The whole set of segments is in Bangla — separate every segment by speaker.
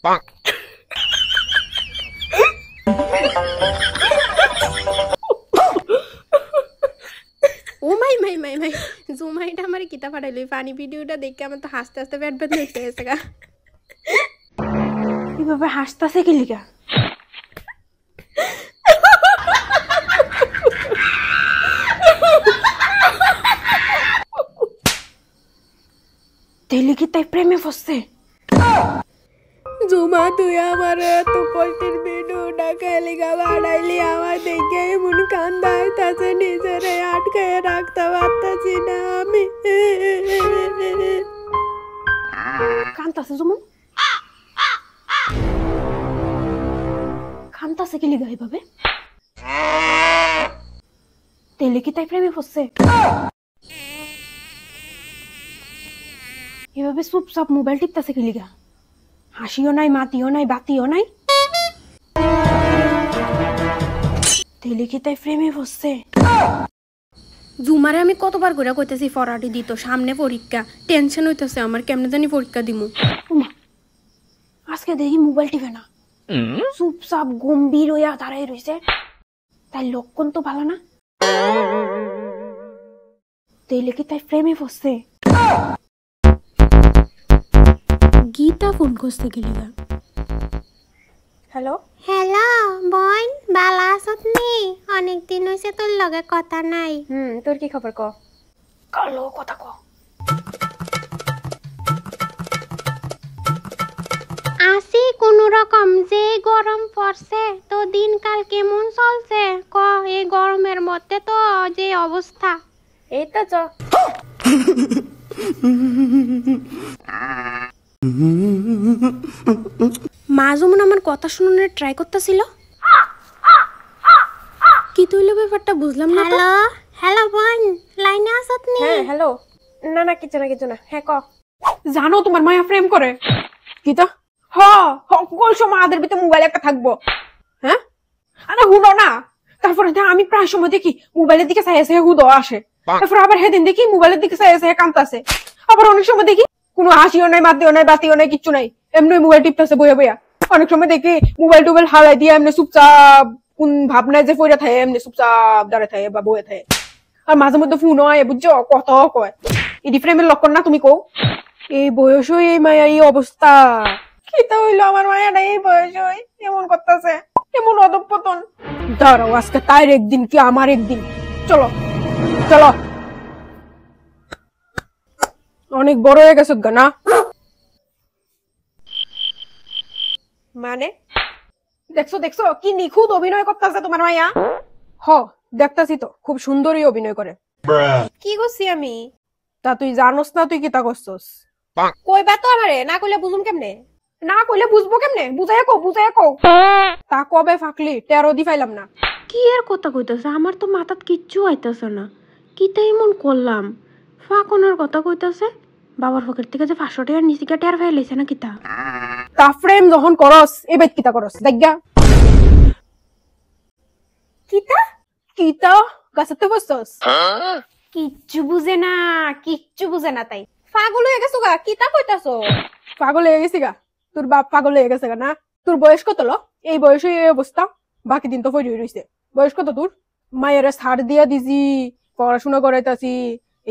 Speaker 1: ও মাই মাই মাই মাই জুমাইটা আমার কিতা পাঠাইলো ফানি ভিডিওটা দেখে আমার তো হাসতে হাসতে পেট ব্যথা হইতে গেছে গা। এভাবে হাসতাছে কি লিগা? তেলি কি তাই প্রেমে ফসছে? জুমা তুই আমার এত কষ্টের ভিডিওটা খেলি গা বাড়াইলি, আমার দেখে এমন কান্দা হইতাছে, নিজেরে আটকায় রাখতে পারতাছি না আমি। কান্তাছে জুমা, কান্তাছে কি লিগা এভাবে? তেলি কি তাই প্রেমে ফসছে? এভাবে চুপচাপ মোবাইল টিপতেছে কি লিগা? হাসিও নাই, মাতিও নাই, বাতিও নাই। তেলি কি তাই প্রেমে ফসছে? জুমারে আমি কতবার করে কইতেছি ফরাটি দিত, সামনে পরীক্ষা, টেনশন হইতেছে আমার, কেমনে জানি পরীক্ষা দিমু। আজকে দেখি মোবাইল টিপে না, চুপচাপ গম্ভীর হইয়া দাঁড়াই রইছে, তাই লক্ষণ তো ভালো না। তেলি কি তাই প্রেমে ফসছে? গীতা ফোন করতে গেলি গা। হ্যালো
Speaker 2: হ্যালো বোন, বালা আছত নি? অনেক দিন হইছে তোর লগে কথা নাই।
Speaker 1: তোর কি খবর ক? কালো কথা ক।
Speaker 2: আসি কোন রকম, যে গরম পড়ছে তো দিনকাল কেমন চলছে ক? এই গরমের মধ্যে তো যে অবস্থা।
Speaker 1: এই তো চ। মা যেমন আমার কথা শুনানোর ট্রাই করতেছিল, কি তুইল ব্যাপারটা বুঝলাম না।
Speaker 2: হ্যালো হ্যালো বোন, লাইনে আছত নি?
Speaker 1: হ্যাঁ হ্যালো। না না কিছু না কিছু না। হ্যাঁ ক। জানো তোমার মায়া প্রেম করে? গীতা সকল সময় আদের ভিতরে মোবাইল একটা থাকবো। হ্যাঁ আরে হুডো না, তারপরে আমি প্রায় সময় দেখি মোবাইলের দিকে চাই আছে হুদো আসে, তারপর আবার সেদিন দেখি মোবাইলের দিকে চাই আছে কাঁদতাছে, আবার অনেক সময় দেখি কোনো হাসিও নাই, মাতিও নাই, বাতিও নাই, কিচ্ছু নাই, এমনি মোবাইল টিপতেছে বইয়া বইয়া। অনেক সময় দেখি মোবাইল টোবাইল হালাই দিয়ে এমনি চুপচাপ, কোন ভাবনায় যে পড়ে থাকে এমনি চুপচাপ দাঁড়ায় থাকে বা বয়ে থাকে। আর মাঝে মধ্যে ফোন হয়, বুঝছো, কত কয়। এডি প্রেমের লক্ষণ না তুমি কও? এই বয়স এই মায়া এই অবস্থা, কিতা হইলো আমার মায়াটা এই বয়স এমন করতেছে, এমন অধঃপতন। দাঁড়াও আজকে তাইর একদিন কি আমার একদিন, চলো চলো। অনেক বড় হয়ে গেছে না? মানে দেখছো দেখছো কি নিখুঁত অভিনয় করতেছে তোমার মাইয়া। দেখতাছি তো, খুব সুন্দরই অভিনয় করে। কি করছি আমি? তা তুই জানোস না তুই কিতা করছস? কইবা তো আমারে, না কইলে বুঝুম কেমনে? না কইলে বুঝবো কেমনে? বুঝাইয়া কও, বুঝাইয়া কও। তা কবে ফাকলি, টেরো দি পাইলাম না। কি এর কথা কইতাছে? আমার তো মাথাত কিচ্ছু আইতাছে না, কিতা এমন করলাম? ফাকনের কথা কইতাছে, বাবার পকেট থেকে যে 500 টাকার নিচে টের ফাইলাইছে না কিতা? তা ফ্রেম যখন করস এবার কিতা করস দেখা? কিতা কিতা গাছতে বসছস? কিচ্ছু বুঝে না, কিচ্ছু বুঝে না, তাই পাগল হয়ে গেছো গা। কিতা কইতাছো? পাগল হয়ে গেছি গা? তোর বাপ পাগল হয়ে গেছে গা না? তোর বয়স কত লো? এই বয়সে এই অবস্থা, বাকি দিন তো ফরি রইছে। বয়স কত তোর? মায়ের ছাড় দিয়া দিছি, পড়াশোনা করাইতাছি,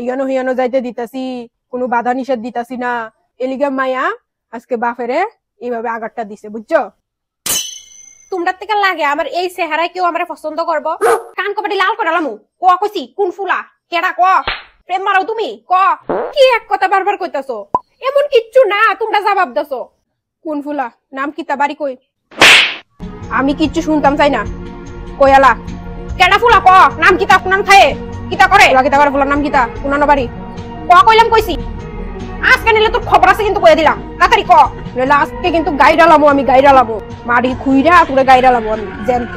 Speaker 1: ইগানো হিয়ানো যাইতে দিতাছি, কোনো বাধা নিষেধ দিতাছি না, এলিগা মায়া আজকে বাপেরে এইভাবে আঘাতটা দিছে, বুঝছো? তোমরা থেকে লাগে আমার এই চেহারায় কেউ আমার পছন্দ করবো? কান কপাটি লাল করালামু ক কইছি, কোন ফুলা কেডা ক? প্রেম মারাও তুমি ক? কি এক কথা বারবার কইতাছো? এমন কিচ্ছু না, তোমরা জবাব দাছো। কোন ফুলা? নাম কিতা? বাড়ি কই? আমি কিচ্ছু শুনতাম চাই না, কইয়ালা কেডা ফুলা ক? নাম কিতা? কোন নাম খায়? কিতা করে? কিতা করে? ফুলার নাম কিতা? কোন বাড়ি ক? কইলাম কইছি। আজকে নিলে তোর খবর আছে কিন্তু কইয়া দিলাম, তাড়াতাড়ি ক, নইলে আজকে কিন্তু গাইডালামো, আমি গাইডালামো, মাড়ি খুইরা তোরে গাইডালামো আমি জ্যান্ত।